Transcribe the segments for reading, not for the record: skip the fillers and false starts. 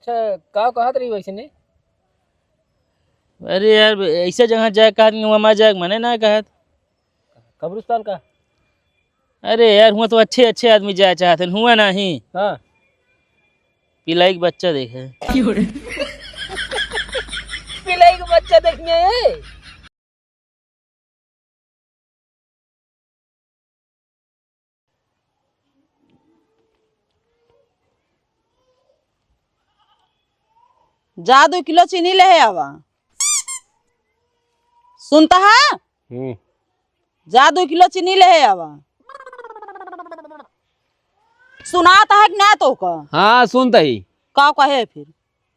अच्छा का कहा तरी वैसे ने? अरे यार ऐसा जगह जाए कहा वहाँ जाए मने ना कहा। कब्रिस्तान का? अरे यार हुआ तो अच्छे अच्छे आदमी जाए चाहते हुआ नहीं। हाँ पिलाई के बच्चा देखे। पिलाई का बच्चा देखने है। जा 2 किलो चीनी ले आवा। सुनता है? जा 2 किलो चीनी ले आवा। सुनाता है कि ना तो का? हाँ सुनता ही। का कहे फिर?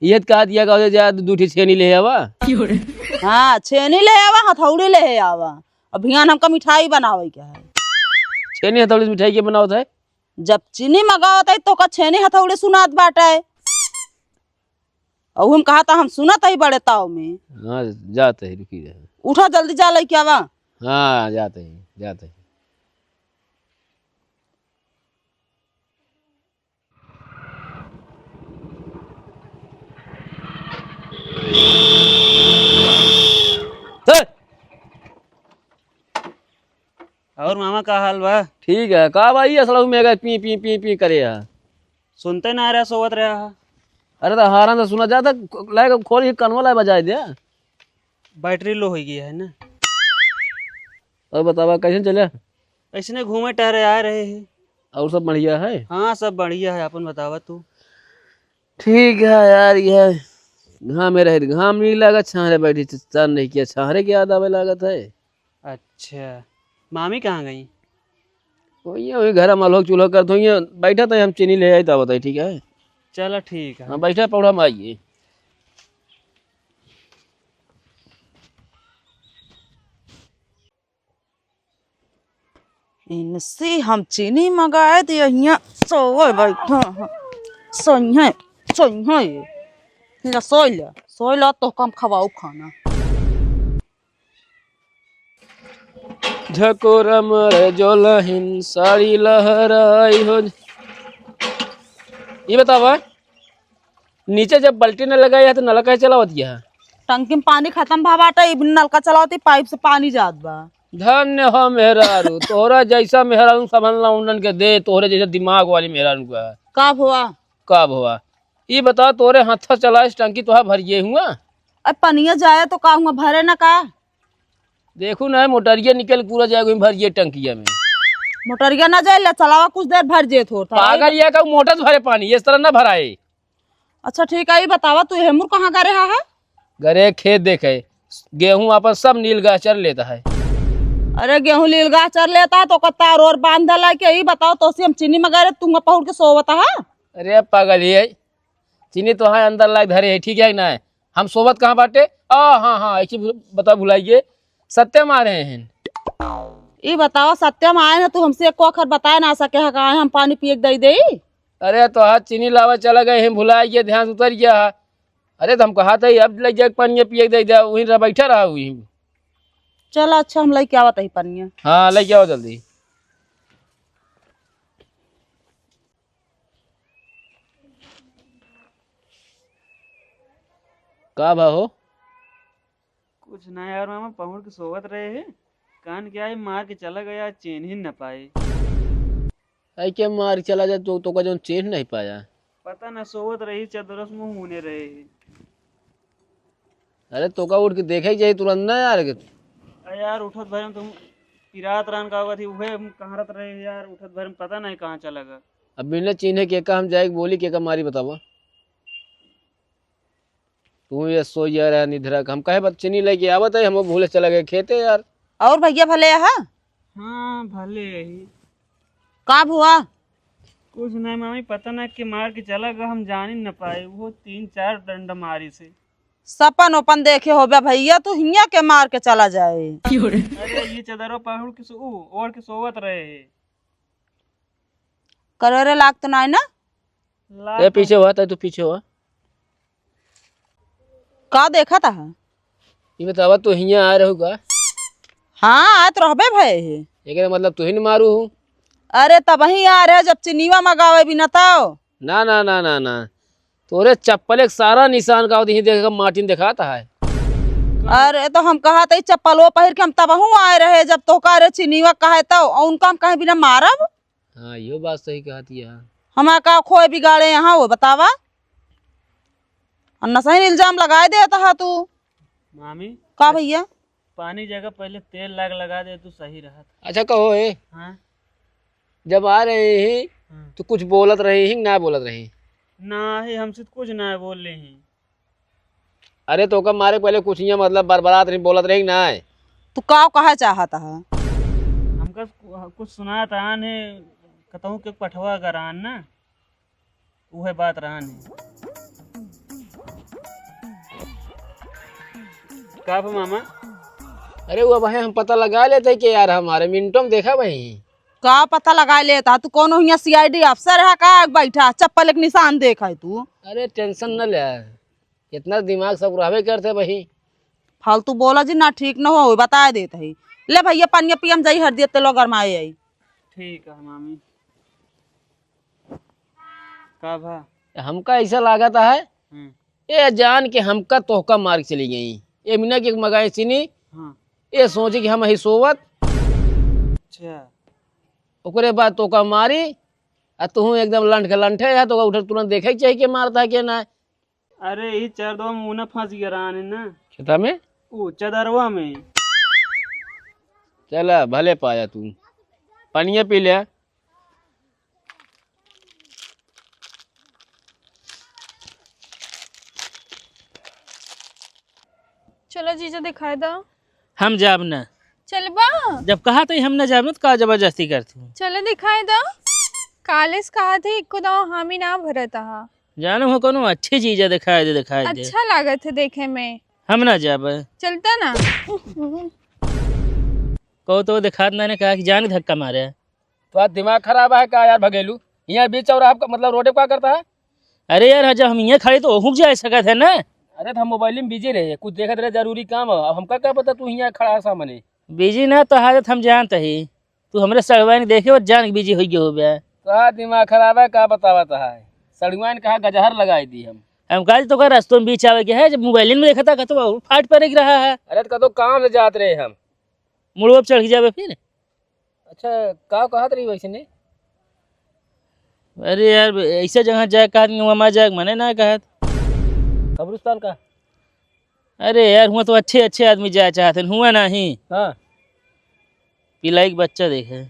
ये कहा दिया का जा 2 छेनी ले आवा। हाँ छेनी ले आवा, हथौड़ी ले आवा। अब भियान हमका मिठाई बनावे क्या है? छेनी हथौड़ी से मिठाई के बनावत है? जब चीनी मंगावत है तो का छेनी हथौड़ी सुनात बाटा है। और हम कहा था हम सुनत ही बड़े ताव में। हाँ जाते ही रुकी रहे। उठा जल्दी जा लई क्या वा। हाँ जाते ही जाते ही। और मामा का हाल बा? ठीक है का भाई असला में गए पी पी पी पी करे है। सुनते ना रहा सोवत रहा। अरे तो हारा तो सुना जाता लाए खोल कनवा लाए बजाए दिया। बैटरी लो हो गया है ना। और बतावा कैसे चले? ऐसे घूमे टहरे आ रहे हैं। और सब बढ़िया है? हाँ सब बढ़िया है, अपन बतावा तू। ठीक है यार ये घाम में रहे घाम नहीं लगा छाहरे बैठी चार नहीं किया छाहरे की याद आवे लागत है। अच्छा मामी कहाँ गई? वही घर में लोग चूल्हा कर दो बैठा था हम चीनी ले आए था बताइए ठीक है। चलो ठीक है। हाँ बैठा पौड़ा में आइए। इनसे हम चीनी मंगाए थे यहाँ सोए बैठा सोई सोई तो कम खवाऊ खाना। झकोरा मरे जोलहिन साड़ी लहराई हो। ये बतावा नीचे जब बल्टी ने लगाई है तो नल कैसे चलावत है? टंकी में पानी खत्म भा बाटा नलका चलावती पाइप से पानी जात बा। धन्य हो मेहरारू तोहरा जैसा मेहरारू संभलना उन्नन के दे तोहरे जैसा दिमाग वाली मेहरारू का। कब हुआ? कब हुआ ये बता तोरे हाथ चला इस टंकी तुहा भरिए हुआ। अब पनिया जाए तो का हुआ भरे ना का? देखू ना मोटरिया निकल पूरा जाएगा भरिए टंकिया में। मोटरिया ना जाए चलावा कुछ देर भर जे थोड़ा पागल या का मोटर भरे पानी इस तरह ना भराए। अच्छा ठीक है ये बतावा तू हेमुर कहाँ का रहा है? गरे खेत देखे गेहूं आपन सब नीलगाय चर लेता है। अरे गेहूं लीलगा चर लेता है तो तार और बांध दला के ही बताओ तो हम चीनी मंगा तुम पहुड़ के सोवता है। अरे पागल ये चीनी तो हाँ अंदर लायक धरे है ठीक है ना। हम सोबत कहाँ बाटे? हाँ हाँ ऐसी बता भुलाइए सत्यम आ रहे हैं। ये बताओ सत्यम आए ना तू हमसे एक अखर बताए ना सके है कहा हम पानी पिए दे दे। अरे तो हाथ चीनी लावा चला गए हैं भुलाइए ध्यान उतर गया है। अरे तो हम कहा था अब लग जाए पानी पिए दे दिया वहीं बैठा रहा हुई। चलो अच्छा हम लई क्या बताई पनिया। हाँ ले आओ जल्दी। का भा हो? कुछ ना यार मामा पहुड़ के सोवत रहे हैं। कान क्या है मार के चला गया चेन ही न पाए। ऐ के मार चला जाए तो का जो चेन नहीं पाया। पता ना सोवत रही चदरस मुंह होने रहे हैं। अरे तो का उठ के देखे ही जाए तुरंत ना यार। अरे यार उठत भर तुम पिरात रान का थी उहे हम कहाँ रत रहे यार उठत भर पता नहीं कहाँ चला गया। अब बिना चिन्हे के का हम जाए बोली के का मारी बतावा। तू ये सो जा रहा निधरा हम कहे चीनी लेके आवत है हम भूले चला गए खेते यार। और भैया भले है? हाँ भले यही। कब हुआ? कुछ नहीं मामी पता ना कि मार के चला गया हम जान ही न पाए वो 3-4 डंडा मारी से। सपन ओपन देखे हो भैया तू हिया के मार के चला जाए। अरे ये चदरों पहुड़ के ओढ़ के सोवत रहे हैं। करोरे लाग तो नहीं ना? ए पीछे हुआ था तू पीछे हुआ। का देखा था? ये बतावा तू हिया आ रहोगा? हाँ तो रहबे भय है। एक मतलब तू ही न मारू हूँ। अरे तब ही आ रहे जब चिनीवा मंगावे भी न तो। ना ना ना ना ना तोरे चप्पल एक सारा निशान का ही देखेगा मार्टिन दिखाता है। अरे तो हम कहा था चप्पलो पहिर के हम तबहू आए रहे जब तो कह रहे चिनीवा कहे तो और उनका हम कहे बिना मारब। हाँ यो बात सही कहती है। हमारा का खोए बिगाड़े यहाँ वो बतावा और न सही इल्जाम लगाए देता है तू। मामी का भैया पानी जगह पहले तेल लगा दे तो सही रहा था। अच्छा कहो ए, हाँ जब आ रहे हैं हाँ। तो कुछ बोलत रहे हैं ना बोलत रहे हैं? ना ही हमसे तो कुछ ना बोल रहे हैं। अरे तो कब मारे पहले कुछ यहाँ मतलब बरबरात नहीं बोलत रहे ना है? तू का कहा चाहता है? हमका कुछ सुना था ने कहूँ के पठवा करान ना वह बात रहन है। का मामा अरे वो भाई हम पता लगा लेते कि यार हमारे मिनटों में देखा भाई का पता लगा लेता तू कोनो यहाँ CID अफसर है का बैठा चप्पल एक निशान देख है तू। अरे टेंशन न ले, इतना दिमाग सब रहबे करते भाई। फालतू बोला जी ना ठीक न हो बता देते है। ले भैया पानी पियम जाई हर दिए तेलो गरमाए आई। ठीक है मामी। का भा हमका ऐसा लागत है ये जान के हमका तोहका मार के चली गई। ये मिना की मगाई चीनी हाँ ये सोची कि हम ही सोवत अच्छा ओकरे बाद तोका मारी आ तू एकदम लंठ के लंठे है तो उठे तुरंत देखे के चाहिए कि मारता है कि ना। अरे ये चार दो मुना फंस गया रहन है ना खेता में वो चदरवा में। चला भले पाया तू पानिया पी ले। चलो जीजा दिखाई दो। हम जाब न चलबा जब कहा तो हम न जाब न तो का जबरदस्ती करती हूँ। चलो दिखाई दो। कालेस कहा थे इको दो हम ही ना भरता हा। जानो हो कोनो अच्छी चीज है दिखाई दे अच्छा लागत है देखे में। हम ना जाब चलता ना कहो तो दिखा ने कहा कि जान धक्का मारे। तो दिमाग खराब है का यार भगेलू यहाँ बीच चौराहा मतलब रोड पे क्या करता है? अरे यार जब हम यहाँ खड़े तो हुक जा सकत है ना। अरे तो हम मोबाइल में बिजी रहे कुछ देखते रहे जरूरी काम है। अब हमका क्या पता तू यहाँ खड़ा सामने। बिजी ना तो हालत हम जानते ही तू हमरे सड़वाइन देखे और जान बिजी हो गए हो गया। तो दिमाग खराब है का बतावता है? सड़ुआन कहा गजहर लगाई दी हम काज तो रास्तों में बीच आवे के है जब मोबाइल में देखा था तो फाट पर रहा है। अरे तो कदो काम से जात रहे हम मुड़ो चढ़ के जावे फिर। अच्छा का कहत रही वैसे ने? अरे यार ऐसा जगह जाए कहा वहाँ जाए मने ना कहा कब्रिस्तान का। अरे यार हुआ तो अच्छे अच्छे आदमी जाए चाहते हुआ नहीं। हाँ पिलाई के बच्चा देखे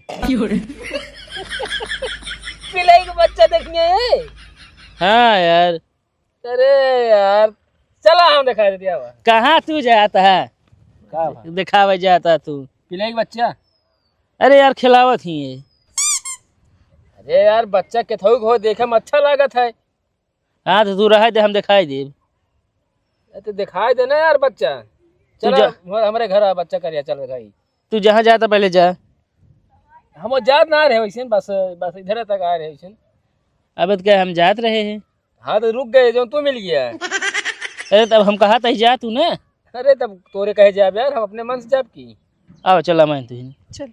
पिलाई का बच्चा देखने है। हाँ यार अरे यार चला हम दिखा देते हैं। कहाँ तू जाता है का दिखावे जाता तू पिलाई का बच्चा? अरे यार खिलावत ही है। अरे यार बच्चा के थोक हो देखे में अच्छा लागत है। हाँ तो तू रहा दे हम दिखाई दे। तो दिखाई देना यार बच्चा। चलो हमारे घर आ बच्चा करिया चल दिखाई। तू जहाँ जाता पहले जा। हम जात ना रहे वैसे बस बस इधर तक आ रहे वैसे। अब तो क्या हम जात रहे हैं। हाँ तो रुक गए जो तू मिल गया। अरे तब हम कहा था जा तू ना। अरे तब तोरे कहे जाब यार हम अपने मन से जाब की। आओ चला मैं तू चलो।